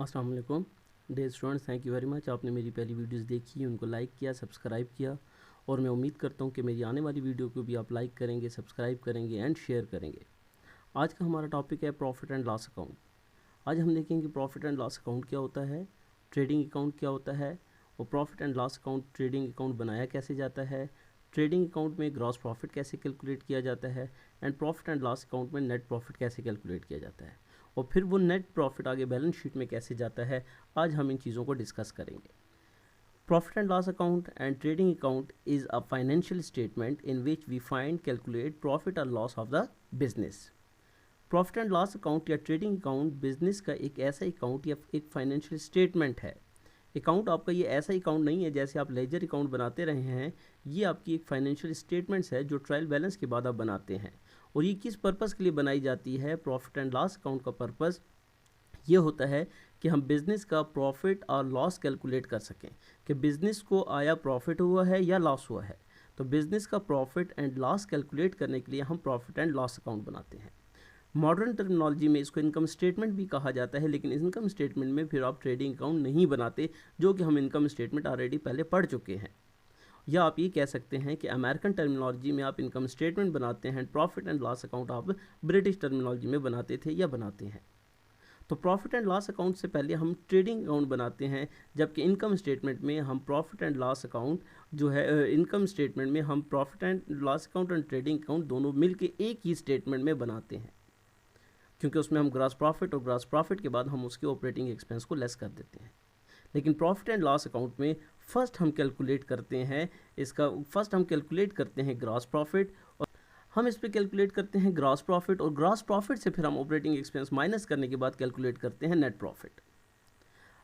अस्सलाम वालेकुम dear students, thank you very much. आपने मेरी पहली वीडियोस देखी, उनको लाइक किया, सब्सक्राइब किया और मैं उम्मीद करता हूँ कि मेरी आने वाली वीडियो को भी आप लाइक करेंगे, सब्सक्राइब करेंगे एंड शेयर करेंगे। आज का हमारा टॉपिक है प्रॉफिट एंड लॉस अकाउंट। आज हम देखेंगे प्रॉफिट एंड लॉस अकाउंट क्या होता है, ट्रेडिंग अकाउंट क्या होता है और profit and loss account trading account बनाया कैसे जाता है, ट्रेडिंग अकाउंट में ग्रॉस प्रॉफिट कैसे कैलकुलेट किया जाता है and profit and loss account में नेट प्रॉफिट कैसे कैलकुलेट किया जाता है और फिर वो नेट प्रॉफिट आगे बैलेंस शीट में कैसे जाता है। आज हम इन चीज़ों को डिस्कस करेंगे। Profit and loss account and trading account is a financial statement in which we find calculate profit और loss of the business. Profit and loss account या ट्रेडिंग अकाउंट बिजनेस का एक ऐसा अकाउंट या एक फाइनेंशियल स्टेटमेंट है। Account आपका ये ऐसा अकाउंट नहीं है जैसे आप लेजर अकाउंट बनाते रहे हैं। ये आपकी एक फाइनेंशियल स्टेटमेंट्स है जो ट्रायल बैलेंस के बाद आप बनाते हैं। और ये किस पर्पज़ के लिए बनाई जाती है? प्रॉफिट एंड लॉस अकाउंट का पर्पज़ ये होता है कि हम बिज़नेस का प्रॉफिट और लॉस कैलकुलेट कर सकें कि बिज़नेस को आया प्रॉफिट हुआ है या लॉस हुआ है। तो बिज़नेस का प्रॉफिट एंड लॉस कैलकुलेट करने के लिए हम प्रॉफिट एंड लॉस अकाउंट बनाते हैं। मॉडर्न टर्मिनोलॉजी में इसको इनकम स्टेटमेंट भी कहा जाता है, लेकिन इनकम स्टेटमेंट में फिर आप ट्रेडिंग अकाउंट नहीं बनाते, जो कि हम इनकम स्टेटमेंट ऑलरेडी पहले पढ़ चुके हैं। या आप ये कह सकते हैं कि अमेरिकन टर्मिनोलॉजी में आप इनकम स्टेटमेंट बनाते हैं, प्रॉफिट एंड लॉस अकाउंट आप ब्रिटिश टर्मिनोलॉजी में बनाते थे या बनाते हैं। तो प्रॉफिट एंड लॉस अकाउंट से पहले हम ट्रेडिंग अकाउंट बनाते हैं, जबकि इनकम स्टेटमेंट में हम प्रॉफिट एंड लॉस अकाउंट जो है इनकम स्टेटमेंट में हम profit and loss account and trading account दोनों मिलकर एक ही स्टेटमेंट में बनाते हैं, क्योंकि उसमें हम ग्रॉस प्रॉफिट और ग्रॉस प्रॉफिट के बाद हम उसके ऑपरेटिंग एक्सपेंस को लेस कर देते हैं। लेकिन प्रॉफिट एंड लॉस अकाउंट में फर्स्ट हम कैलकुलेट करते हैं ग्रॉस प्रॉफिट, और हम इस पर कैलकुलेट करते हैं ग्रॉस प्रॉफिट, और ग्रॉस प्रॉफिट से फिर हम ऑपरेटिंग एक्सपेंस माइनस करने के बाद कैलकुलेट करते हैं नेट प्रॉफिट।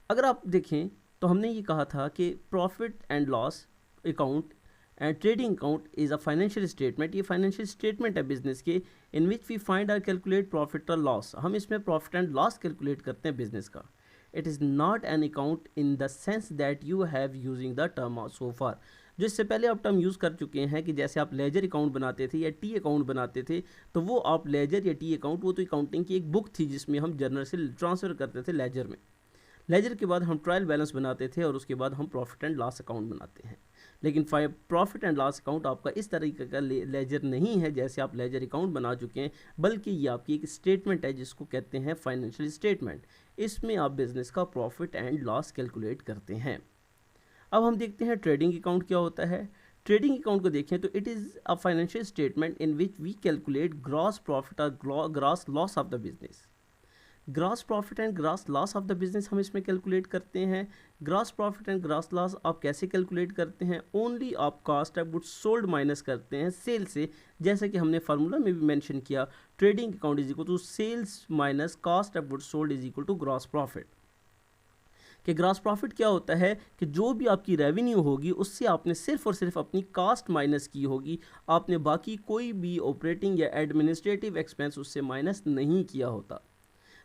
अगर आप देखें तो हमने ये कहा था कि profit and loss account and trading account is a financial statement. ये फाइनेंशियल स्टेटमेंट है बिजनेस के, in which we find or calculate profit और लॉस। हम इसमें प्रॉफिट एंड लॉस कैलकुलेट करते हैं बिजनेस का। It is not an account in the sense that you have using the term so far. जो इससे पहले आप टर्म यूज़ कर चुके हैं कि जैसे आप लेजर अकाउंट बनाते थे या टी अकाउंट बनाते थे, तो वो आप लेजर या टी अकाउंट, वो तो अकाउंटिंग की एक बुक थी जिसमें हम जर्नल से ट्रांसफ़र करते थे लेजर में। लेजर के बाद हम ट्रायल बैलेंस बनाते थे और उसके बाद हम प्रॉफिट एंड लॉस अकाउंट बनाते हैं। लेकिन प्रॉफिट एंड लॉस अकाउंट आपका इस तरीके का लेजर नहीं है जैसे आप लेजर अकाउंट बना चुके हैं, बल्कि ये आपकी एक स्टेटमेंट है जिसको कहते हैं फाइनेंशियल स्टेटमेंट। इसमें आप बिजनेस का प्रॉफिट एंड लॉस कैलकुलेट करते हैं। अब हम देखते हैं ट्रेडिंग अकाउंट क्या होता है। ट्रेडिंग अकाउंट को देखें तो it is a financial statement in which we calculate gross profit और gross loss of the business. Gross profit and gross loss of the business हम इसमें कैलकुलेट करते हैं। Gross profit and gross loss आप कैसे कैलकुलेट करते हैं? Only आप cost of goods sold minus करते हैं सेल से, जैसे कि हमने फार्मूला में भी मेंशन किया, trading account is equal to sales minus cost of goods sold is equal to gross profit. कि ग्रॉस प्रॉफिट क्या होता है कि जो भी आपकी रेवेन्यू होगी उससे आपने सिर्फ और सिर्फ अपनी कास्ट माइनस की होगी, आपने बाकी कोई भी ऑपरेटिंग या एडमिनिस्ट्रेटिव एक्सपेंस उससे माइनस नहीं किया होता।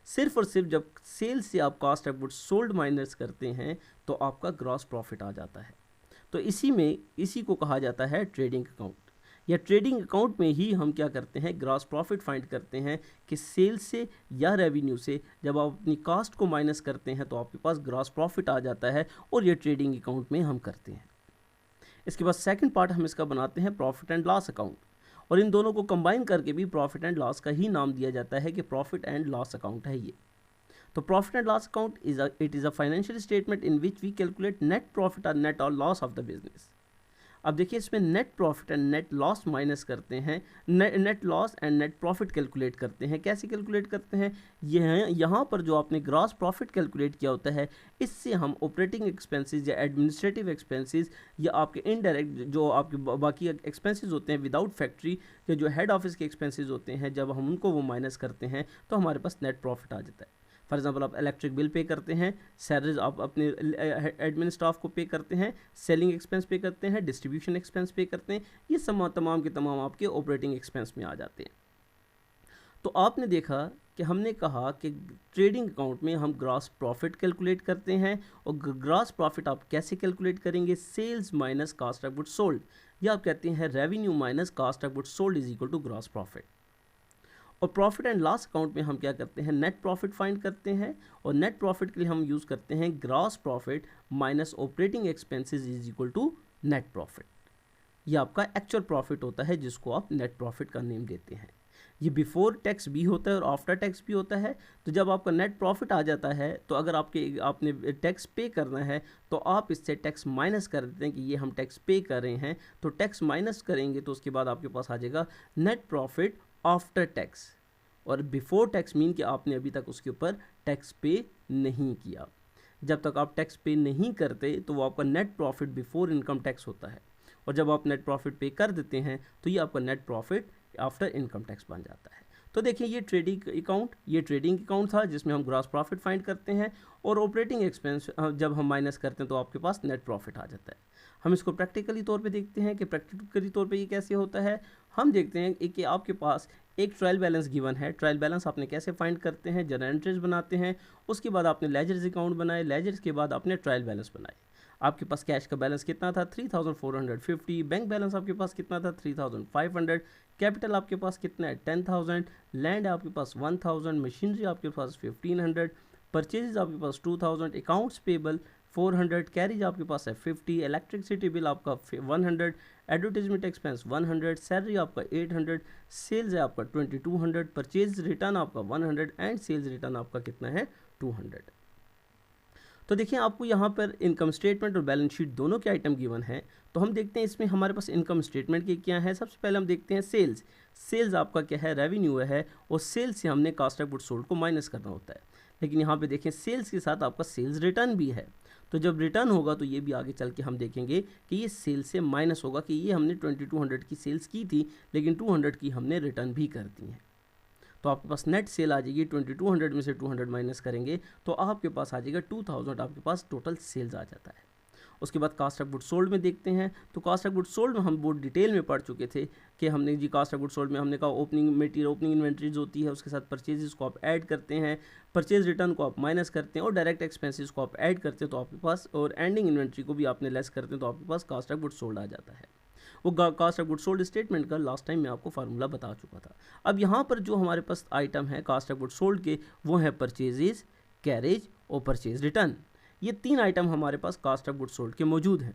सिर्फ और सिर्फ जब सेल से आप cost of goods sold minus करते हैं तो आपका ग्रॉस प्रॉफिट आ जाता है। तो इसी को कहा जाता है ट्रेडिंग अकाउंट। या ट्रेडिंग अकाउंट में ही हम क्या करते हैं, ग्रॉस प्रॉफिट फाइंड करते हैं कि सेल से या रेवेन्यू से जब आप अपनी कास्ट को माइनस करते हैं तो आपके पास ग्रॉस प्रॉफिट आ जाता है, और ये ट्रेडिंग अकाउंट में हम करते हैं। इसके बाद सेकंड पार्ट हम इसका बनाते हैं प्रॉफिट एंड लॉस अकाउंट, और इन दोनों को कंबाइन करके भी प्रॉफिट एंड लॉस का ही नाम दिया जाता है कि प्रॉफिट एंड लॉस अकाउंट है ये। तो profit and loss account is a financial statement in which we calculate net profit और नेट और लॉस ऑफ द बिजनेस। अब देखिए इसमें net profit and net loss minus करते हैं, net loss and net profit calculate करते हैं। कैसे कैलकुलेट करते हैं? यहाँ पर जो आपने ग्रॉस प्रॉफिट कैलकुलेट किया होता है, इससे हम ऑपरेटिंग एक्सपेंसेस या एडमिनिस्ट्रेटिव एक्सपेंसेस या आपके इनडायरेक्ट जो आपके बाकी एक्सपेंसेस होते हैं विदाउट फैक्ट्री के जो हेड ऑफिस के एक्सपेंसेस होते हैं, जब हम उनको वो माइनस करते हैं तो हमारे पास नेट प्रॉफिट आ जाता है। फॉर एग्जांपल आप इलेक्ट्रिक बिल पे करते हैं, सैलरीज आप अपने एडमिन स्टाफ को पे करते हैं, सेलिंग एक्सपेंस पे करते हैं, डिस्ट्रीब्यूशन एक्सपेंस पे करते हैं, ये सब तमाम के तमाम आपके ऑपरेटिंग एक्सपेंस में आ जाते हैं। तो आपने देखा कि हमने कहा कि ट्रेडिंग अकाउंट में हम ग्रॉस प्रॉफिट कैलकुलेट करते हैं, और ग्रॉस प्रॉफिट आप कैसे कैलकुलेट करेंगे? Sales minus cost of goods sold, या आप कहते हैं revenue minus cost of goods sold is equal to gross profit. और प्रॉफिट एंड लॉस अकाउंट में हम क्या करते हैं, नेट प्रॉफिट फाइंड करते हैं, और नेट प्रॉफिट के लिए हम यूज़ करते हैं gross profit minus operating expenses is equal to net profit. ये आपका एक्चुअल प्रॉफिट होता है जिसको आप नेट प्रॉफिट का नेम देते हैं। ये बिफोर टैक्स भी होता है और आफ्टर टैक्स भी होता है। तो जब आपका नेट प्रॉफिट आ जाता है तो अगर आपने टैक्स पे करना है तो आप इससे टैक्स माइनस कर देते हैं कि ये हम टैक्स पे कर रहे हैं, तो टैक्स माइनस करेंगे तो उसके बाद आपके पास आ जाएगा नेट प्रॉफिट आफ्टर टैक्स। और बिफोर टैक्स मीन कि आपने अभी तक उसके ऊपर टैक्स पे नहीं किया। जब तक आप टैक्स पे नहीं करते तो वो आपका net profit before income tax होता है, और जब आप नेट प्रॉफिट पे कर देते हैं तो ये आपका net profit after income tax बन जाता है। तो देखिए ये ट्रेडिंग अकाउंट था जिसमें हम ग्रॉस प्रॉफिट फाइंड करते हैं, और ऑपरेटिंग एक्सपेंस जब हम माइनस करते हैं तो आपके पास नेट प्रॉफिट आ जाता है। हम इसको प्रैक्टिकली तौर पे देखते हैं कि प्रैक्टिकली तौर पे ये कैसे होता है। हम देखते हैं कि आपके पास एक ट्रायल बैलेंस गिवन है। ट्रायल बैलेंस आपने कैसे फाइंड करते हैं, जर्नल एंट्रीज बनाते हैं, उसके बाद आपने लेजर्स अकाउंट बनाए, लेजर्स के बाद आपने ट्रायल बैलेंस बनाए। आपके पास कैश का बैलेंस कितना था 3450, बैंक बैलेंस आपके पास कितना था 3500, कैपिटल आपके पास कितना है 10,000, लैंड आपके पास 1000, मशीनरी आपके पास 1500, परचेजेज आपके पास 2000, अकाउंट्स पेबल 400, कैरिज आपके पास है 50, इलेक्ट्रिसिटी बिल आपका 100, एडवर्टीजमेंट एक्सपेंस 100, सैलरी आपका 800, सेल्स है आपका 2200, परचेज रिटर्न आपका 100 एंड सेल्स रिटर्न आपका कितना है 200। तो देखिए आपको यहाँ पर इनकम स्टेटमेंट और बैलेंस शीट दोनों के आइटम गिवन है। तो हम देखते हैं इसमें हमारे पास इनकम स्टेटमेंट के क्या है। सबसे पहले हम देखते हैं सेल्स आपका क्या है, रेवेन्यू है, और सेल्स से हमने कॉस्ट ऑफ गुड्स सोल्ड को माइनस करना होता है। लेकिन यहाँ पे देखें सेल्स के साथ आपका सेल्स रिटर्न भी है। तो जब रिटर्न होगा तो ये भी आगे चल के हम देखेंगे कि ये सेल्स से माइनस होगा कि ये हमने 2200 की सेल्स की थी लेकिन 200 की हमने रिटर्न भी कर दी है। तो आपके पास नेट सेल आ जाएगी, 2200 में से 200 माइनस करेंगे तो आपके पास आ जाएगा 2000, आपके पास टोटल सेल्स आ जाता है। उसके बाद कास्ट ऑफ गुड्स सोल्ड में देखते हैं। तो कास्ट ऑफ गुड्स सोल्ड में हम बहुत डिटेल में पढ़ चुके थे कि हमने जी कास्ट ऑफ गुड्स सोल्ड में हमने कहा ओपनिंग मटेरियल, ओपनिंग इन्वेंट्रीज होती है, उसके साथ परचेजेस को आप ऐड करते हैं, परचेज रिटर्न को आप माइनस करते हैं, और डायरेक्ट एक्सपेंसेस को आप ऐड करते हैं तो आपके पास, और एंडिंग इन्वेंट्री को भी आपने लेस करते हैं तो आपके पास कास्ट ऑफ गुड्स सोल्ड आ जाता है। वो cost of goods sold statement का लास्ट टाइम मैं आपको फार्मूला बता चुका था। अब यहाँ पर जो हमारे पास आइटम है कास्ट ऑफ गुड्स सोल्ड के, वो है परचेजेस, कैरेज और परचेज रिटर्न। ये 3 आइटम हमारे पास कास्ट ऑफ गुड्स सोल्ड के मौजूद हैं।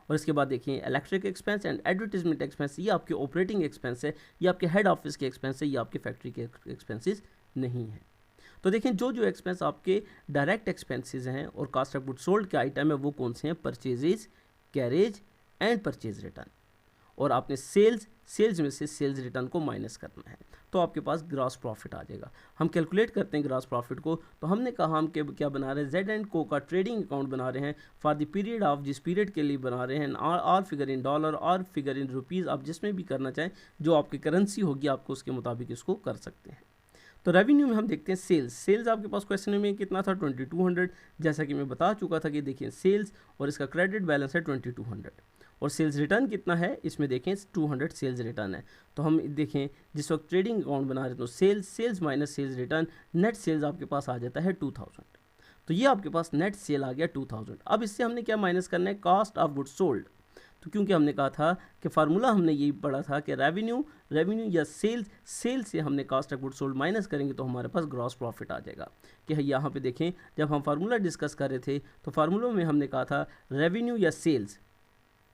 और इसके बाद देखिए electric expense and advertisement expense, ये आपके ऑपरेटिंग एक्सपेंस है, ये आपके हेड ऑफिस के एक्सपेंस है, ये आपके फैक्ट्री के एक्सपेंसेस नहीं है। तो देखें जो एक्सपेंस आपके डायरेक्ट एक्सपेंसेस हैं और कास्ट ऑफ गुड्स सोल्ड के आइटम है वो कौन से हैं, purchases, carriage and purchase return. और आपने सेल्स में से सेल्स रिटर्न को माइनस करना है तो आपके पास ग्रॉस प्रॉफिट आ जाएगा। हम कैलकुलेट करते हैं ग्रॉस प्रॉफिट को। तो हमने कहा हम क्या बना रहे हैं, जेड एंड को का ट्रेडिंग अकाउंट बना रहे हैं फॉर द पीरियड ऑफ, जिस पीरियड के लिए बना रहे हैं, और फिगर इन डॉलर और फिगर इन रुपीज़, आप जिसमें भी करना चाहें, जो आपकी करेंसी होगी आपको उसके मुताबिक इसको कर सकते हैं। तो रेवेन्यू में हम देखते हैं सेल्स आपके पास क्वेश्चन में कितना था 2200, जैसा कि मैं बता चुका था कि देखिए सेल्स और इसका क्रेडिट बैलेंस है 2200, और सेल्स रिटर्न कितना है इसमें देखें 200 सेल्स रिटर्न है। तो हम देखें जिस वक्त ट्रेडिंग अकाउंट बना रहे हैं तो sales minus sales return, net sales आपके पास आ जाता है 2000। तो ये आपके पास नेट सेल आ गया 2000। अब इससे हमने क्या माइनस करना है, कास्ट ऑफ गुड्स सोल्ड। तो क्योंकि हमने कहा था कि फार्मूला हमने यही पढ़ा था कि रेवेन्यू या सेल्स से हमने cost of goods sold minus करेंगे तो हमारे पास ग्रॉस प्रॉफिट आ जाएगा। कि यहाँ पे देखें जब हम फार्मूला डिस्कस कर रहे थे तो फार्मूला में हमने कहा था रेवेन्यू या sales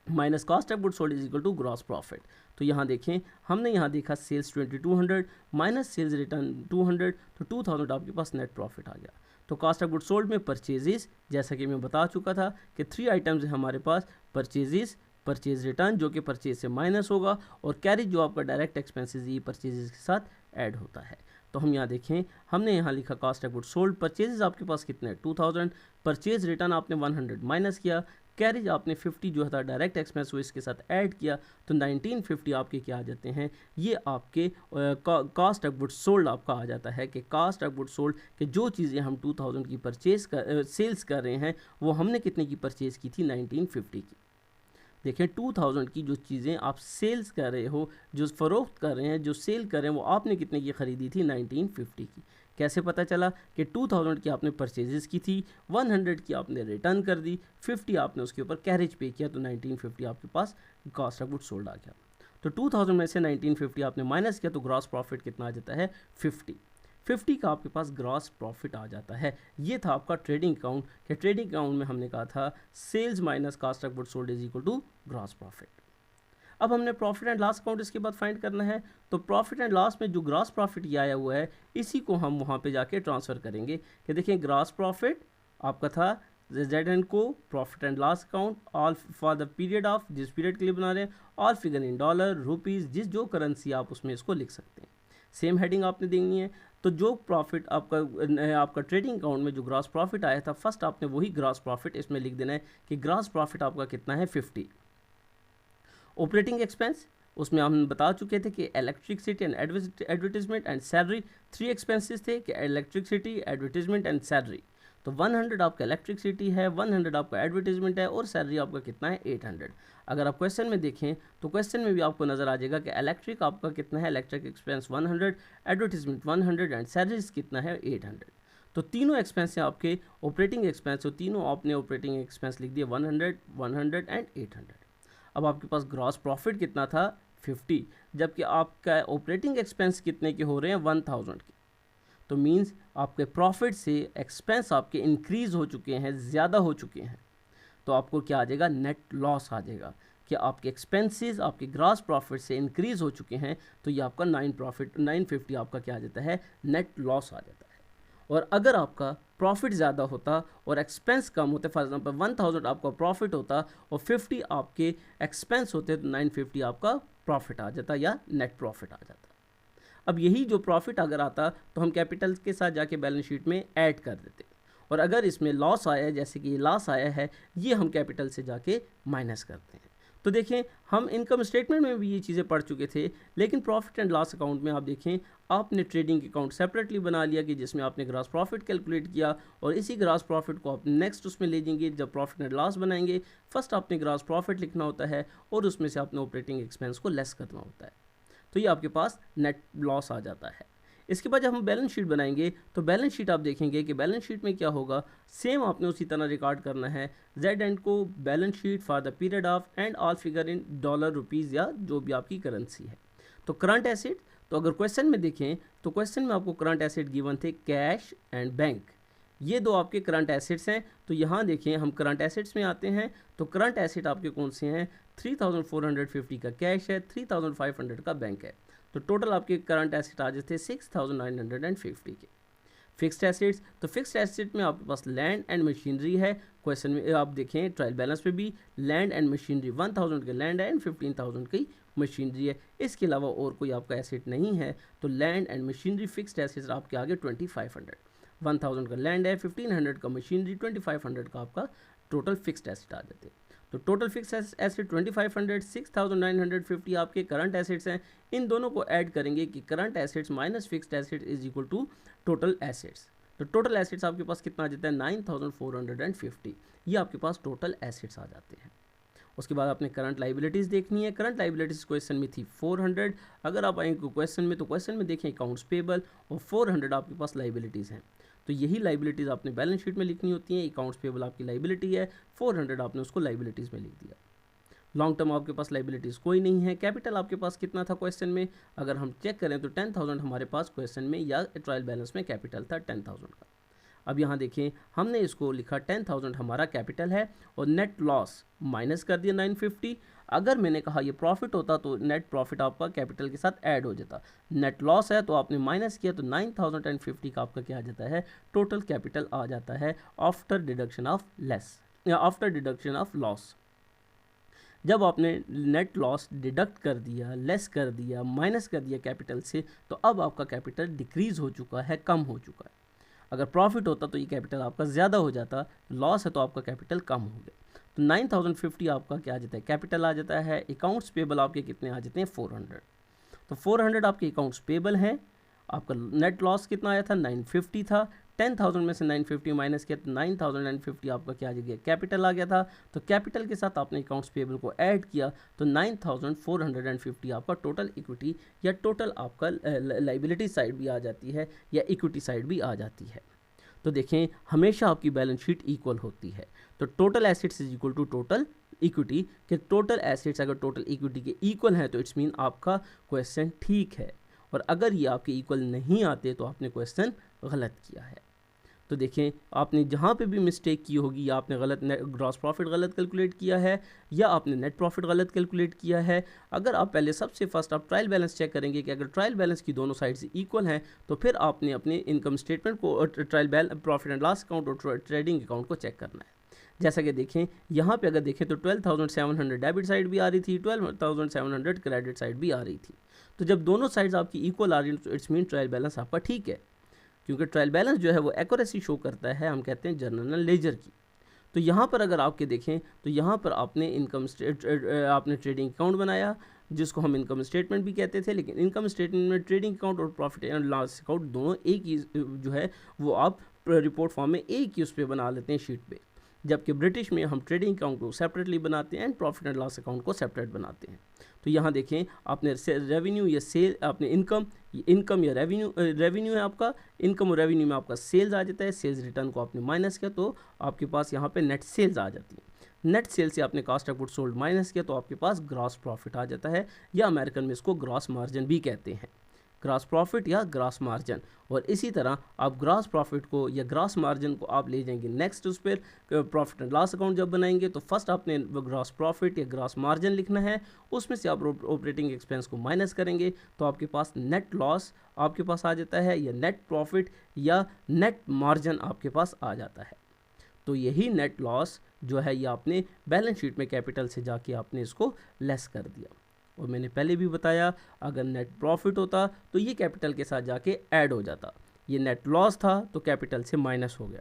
minus cost of goods sold is equal to gross profit. तो यहाँ देखें हमने यहाँ देखा सेल्स 2200 माइनस सेल्स रिटर्न 200, तो 2000 आपके पास नेट प्रॉफिट आ गया। तो कॉस्ट ऑफ गुड्स सोल्ड में परचेजेस, जैसा कि मैं बता चुका था कि 3 आइटम्स हैं हमारे पास, परचेजेस, परचेज रिटर्न जो कि परचेज से माइनस होगा, और कैरेज जो आपका डायरेक्ट एक्सपेंसेस ये परचेजेस के साथ ऐड होता है। तो हम यहाँ देखें हमने यहाँ लिखा cost of goods sold, purchases आपके पास कितने 2000, परचेज रिटर्न आपने 100 माइनस किया, कैरेज आपने 50 जो था डायरेक्ट एक्सपेंस वो इसके साथ ऐड किया, तो 1950 आपके क्या आ जाते हैं, ये आपके कॉस्ट ऑफ गुड्स सोल्ड आपका आ जाता है। कि कॉस्ट ऑफ गुड्स सोल्ड के जो चीज़ें हम 2000 की सेल्स कर रहे हैं वो हमने कितने की परचेज़ की थी 1950 की। देखें 2000 की जो चीज़ें आप सेल्स कर रहे हो, जो फ़रोख्त कर रहे हैं, जो सेल कर रहे हैं, वो आपने कितने की ख़रीदी थी 1950 की। कैसे पता चला कि 2000 की आपने परचेजेस की थी, 100 की आपने रिटर्न कर दी, 50 आपने उसके ऊपर कैरेज पे किया, तो 1950 आपके पास कॉस्ट ऑफ गुड्स सोल्ड आ गया। तो 2000 में से 1950 आपने माइनस किया तो ग्रॉस प्रॉफिट कितना आ जाता है 50 का आपके पास ग्रॉस प्रॉफिट आ जाता है। ये था आपका ट्रेडिंग अकाउंट, कि ट्रेडिंग अकाउंट में हमने कहा था sales minus cost of goods sold is equal to gross profit. अब हमने प्रॉफिट एंड लॉस अकाउंट इसके बाद फाइंड करना है, तो प्रॉफिट एंड लॉस में जो ग्रॉस प्रॉफिट ये आया हुआ है इसी को हम वहाँ पे जाके ट्रांसफ़र करेंगे, कि देखिए ग्रॉस प्रॉफिट आपका था जेड एंड को profit and loss account all for the period of, जिस पीरियड के लिए बना रहे हैं, all figure in dollar rupees, जिस जो करेंसी आप उसमें इसको लिख सकते हैं। सेम हेडिंग आपने देनी है। तो जो प्रॉफिट आपका ट्रेडिंग अकाउंट में जो ग्रॉस प्रॉफिट आया था, फर्स्ट आपने वही ग्रॉस प्रॉफिट इसमें लिख देना है कि ग्रॉस प्रॉफिट आपका कितना है 50। ऑपरेटिंग एक्सपेंस उसमें हम बता चुके थे कि electricity and advertisement and salary 3 expenses थे, कि इलेक्ट्रिसिटी, एडवर्टीजमेंट एंड सैलरी। तो 100 आपका इलेक्ट्रिसिटी है, 100 आपका एडवर्टीजमेंट है और सैलरी आपका कितना है 800। अगर आप क्वेश्चन में देखें तो क्वेश्चन में भी आपको नज़र आ जाएगा कि इलेक्ट्रिक आपका कितना है, electric expense 100, advertisement 100 and salaries कितना है 800। तो तीनों एक्सपेंस हैं आपके ऑपरेटिंग एक्सपेंस, तो तीनों आपने ऑपरेटिंग एक्सपेंस लिख दिए 100, 100 एंड 800। अब आपके पास ग्रॉस प्रॉफिट कितना था 50, जबकि आपका ऑपरेटिंग एक्सपेंस कितने के हो रहे हैं 1000 के। तो मींस आपके प्रॉफिट से एक्सपेंस आपके इंक्रीज़ हो चुके हैं, ज़्यादा हो चुके हैं, तो आपको क्या आ जाएगा, नेट लॉस आ जाएगा, कि आपके एक्सपेंसेस आपके ग्रॉस प्रॉफिट से इंक्रीज़ हो चुके हैं, तो ये आपका 950 आपका क्या आ जाता है, नेट लॉस आ जाता है। और अगर आपका प्रॉफिट ज़्यादा होता और एक्सपेंस कम होते, फॉर एग्जांपल 1000 आपका प्रॉफिट होता और 50 आपके एक्सपेंस होते, तो 950 आपका प्रॉफिट आ जाता या नेट प्रॉफिट आ जाता। अब यही जो प्रॉफिट अगर आता तो हम कैपिटल के साथ जाके बैलेंस शीट में ऐड कर देते, और अगर इसमें लॉस आया है, जैसे कि ये लॉस आया है, ये हम कैपिटल से जाके माइनस करते हैं। तो देखें हम इनकम स्टेटमेंट में भी ये चीज़ें पढ़ चुके थे, लेकिन प्रॉफिट एंड लॉस अकाउंट में आप देखें आपने ट्रेडिंग अकाउंट सेपरेटली बना लिया, कि जिसमें आपने ग्रॉस प्रॉफिट कैलकुलेट किया, और इसी ग्रॉस प्रॉफिट को आप नेक्स्ट उसमें ले जाएंगे जब प्रॉफिट एंड लॉस बनाएंगे। फर्स्ट आपने ग्रॉस प्रॉफिट लिखना होता है और उसमें से आपने ऑपरेटिंग एक्सपेंस को लेस करना होता है, तो ये आपके पास नेट लॉस आ जाता है। इसके बाद जब हम बैलेंस शीट बनाएंगे तो बैलेंस शीट आप देखेंगे कि बैलेंस शीट में क्या होगा, सेम आपने उसी तरह रिकॉर्ड करना है जेड एंड को balance sheet for the period of and all figure in dollar rupees या जो भी आपकी करेंसी है। तो करंट एसेट, तो अगर क्वेश्चन में देखें तो क्वेश्चन में आपको करंट एसेट गिवन थे कैश एंड बैंक, ये दो आपके करंट एसेट्स हैं। तो यहाँ देखें हम करंट एसेट्स में आते हैं, तो करंट एसेट आपके कौन से हैं, 3450 का कैश है, 3500 का बैंक है, तो टोटल आपके करंट एसेट आ जाते हैं 6950 के। फिक्स्ड एसेट्स, तो फिक्स्ड एसेट में आपके पास लैंड एंड मशीनरी है। क्वेश्चन में आप देखें ट्रायल बैलेंस में भी लैंड एंड मशीनरी 1000 के लैंड है एंड 15000 की मशीनरी है, इसके अलावा और कोई आपका एसेट नहीं है। तो land and machinery fixed assets आपके आगे 2500, 1000 का लैंड है, 1500 का मशीनरी, 2500 का आपका टोटल फिक्स्ड एसेट आ जाते हैं। तो टोटल फिक्स एसेट 2500, 6950 आपके करंट एसेट्स हैं। इन दोनों को ऐड करेंगे कि current assets minus fixed asset is equal to total assets. तो टोटल एसेट्स आपके पास कितना आ जाता है 9450, ये आपके पास टोटल एसेट्स आ जाते हैं। उसके बाद आपने करंट लाइबिलिटीज़ देखनी है। करंट लाइबिलिटीज़ क्वेश्चन में थी 400, अगर आप आएंगे क्वेश्चन में तो क्वेश्चन में देखें अकाउंट्स पेबल और 400 आपके पास लाइबिलिटीज़ हैं। तो यही लाइबिलिटीज़ आपने बैलेंस शीट में लिखनी होती हैं। अकाउंट्स पेबल आपकी लाइबिलिटी है, 400 आपने उसको लाइबिलिटीज़ में लिख दिया। लॉन्ग टर्म आपके पास लाइबिलिटीज़ कोई नहीं है। कैपिटल आपके पास कितना था क्वेश्चन में, अगर हम चेक करें तो 10,000 हमारे पास क्वेश्चन में या ट्रायल बैलेंस में कैपिटल था 10,000 का। अब यहाँ देखें हमने इसको लिखा 10,000 हमारा कैपिटल है और नेट लॉस माइनस कर दिया 950। अगर मैंने कहा ये प्रॉफिट होता तो नेट प्रॉफिट आपका कैपिटल के साथ ऐड हो जाता। नेट लॉस है तो आपने माइनस किया तो 9050 का आपका क्या आ जाता है, टोटल कैपिटल आ जाता है आफ्टर डिडक्शन ऑफ लेस या आफ्टर डिडक्शन ऑफ लॉस। जब आपने नेट लॉस डिडक्ट कर दिया, लेस कर दिया, माइनस कर दिया कैपिटल से, तो अब आपका कैपिटल डिक्रीज़ हो चुका है, कम हो चुका है। अगर प्रॉफिट होता तो ये कैपिटल आपका ज़्यादा हो जाता, लॉस है तो आपका कैपिटल कम हो गया। तो 9050 आपका क्या आ जाता है, कैपिटल आ जाता है। अकाउंट्स पेबल आपके कितने आ जाते हैं 400। तो 400 आपके अकाउंट्स पेबल हैं। आपका नेट लॉस कितना आया था 950 था। 10,000 में से 950 माइनस किया तो 9,950 आपका क्या आ गया, कैपिटल आ गया था। तो कैपिटल के साथ आपने अकाउंट्स पेबल को ऐड किया तो 9,450 आपका टोटल इक्विटी या टोटल आपका लाइबिलिटी साइड भी आ जाती है या इक्विटी साइड भी आ जाती है। तो देखें हमेशा आपकी बैलेंस शीट इक्वल होती है। तो total assets is equal to total equity के टोटल एसेट्स अगर टोटल इक्विटी के इक्वल हैं तो इट्स मीन आपका क्वेश्चन ठीक है, और अगर ये आपके इक्वल नहीं आते तो आपने क्वेश्चन गलत किया है। तो देखें, आपने जहाँ पे भी मिस्टेक की होगी, या आपने गलत ग्रॉस प्रॉफिट गलत कैलकुलेट किया है, या आपने नेट प्रॉफिट गलत कैलकुलेट किया है। अगर आप पहले सबसे फर्स्ट आप ट्रायल बैलेंस चेक करेंगे कि अगर ट्रायल बैलेंस की दोनों साइड से इक्वल हैं तो फिर आपने अपने इनकम स्टेटमेंट को trial profit and loss account और ट्रेडिंग अकाउंट को चेक करना है। जैसा कि देखें यहाँ पे अगर देखें तो 12,700 डेबिट साइड भी आ रही थी, 12,700 क्रेडिट साइड भी आ रही थी। तो जब दोनों साइड्स आपकी इक्वल आ रही हैं तो इट्स मीन ट्रायल बैलेंस आपका ठीक है, क्योंकि ट्रायल बैलेंस जो है वो एक्यूरेसी शो करता है, हम कहते हैं जर्नल लेजर की। तो यहाँ पर अगर आपके देखें तो यहाँ पर आपने आपने ट्रेडिंग अकाउंट बनाया जिसको हम इनकम स्टेटमेंट भी कहते थे, लेकिन इनकम स्टेटमेंट में ट्रेडिंग अकाउंट और प्रॉफिट एंड लॉस अकाउंट दोनों एक ही जो है वो आप रिपोर्ट फॉर्म में एक ही उस पर बना लेते हैं शीट पे, जबकि ब्रिटिश में हम ट्रेडिंग अकाउंट को सेपरेटली बनाते हैं and profit and loss account को सेपरेट बनाते हैं। तो यहाँ देखें, आपने रेवेन्यू या सेल, आपने इनकम या रेवेन्यू है आपका, इनकम और रेवेन्यू में आपका सेल्स आ जाता है, सेल्स रिटर्न को आपने माइनस किया तो आपके पास यहाँ पे नेट सेल्स आ जाती है। नेट सेल से आपने cost of goods sold minus किया तो आपके पास ग्रॉस प्रॉफिट आ जाता है, या अमेरिकन में इसको ग्रॉस मार्जिन भी कहते हैं, ग्रॉस प्रॉफिट या ग्रॉस मार्जिन। और इसी तरह आप ग्रॉस प्रॉफिट को या ग्रॉस मार्जिन को आप ले जाएंगे नेक्स्ट उस पर प्रॉफिट एंड लॉस अकाउंट जब बनाएंगे तो फर्स्ट आपने ग्रॉस प्रॉफिट या ग्रॉस मार्जिन लिखना है, उसमें से आप ऑपरेटिंग एक्सपेंस को माइनस करेंगे तो आपके पास नेट लॉस आपके पास आ जाता है, या नेट प्रॉफिट या नेट मार्जिन आपके पास आ जाता है। तो यही नेट लॉस जो है ये आपने बैलेंस शीट में कैपिटल से जाके आपने इसको लेस कर दिया। और मैंने पहले भी बताया, अगर नेट प्रॉफिट होता तो ये कैपिटल के साथ जाके ऐड हो जाता, ये नेट लॉस था तो कैपिटल से माइनस हो गया।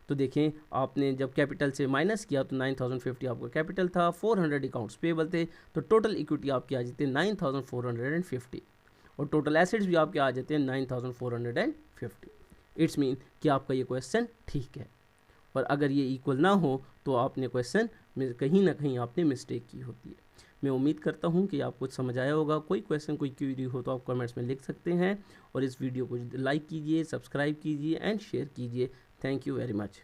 तो देखें, आपने जब कैपिटल से माइनस किया तो 9,050 आपका कैपिटल था, 400 अकाउंट्स पेबल थे, तो टोटल इक्विटी आपकी आ जाती है 9,450, और टोटल एसेट्स भी आपके आ जाते हैं 9,450। इट्स मीन कि आपका ये क्वेश्चन ठीक है, और अगर ये इक्वल ना हो तो आपने क्वेश्चन में कहीं ना कहीं आपने मिस्टेक की होती है। मैं उम्मीद करता हूँ कि आपको समझ आया होगा। कोई क्वेश्चन कोई क्वेरी हो तो आप कमेंट्स में लिख सकते हैं, और इस वीडियो को लाइक कीजिए, सब्सक्राइब कीजिए एंड शेयर कीजिए। Thank you very much.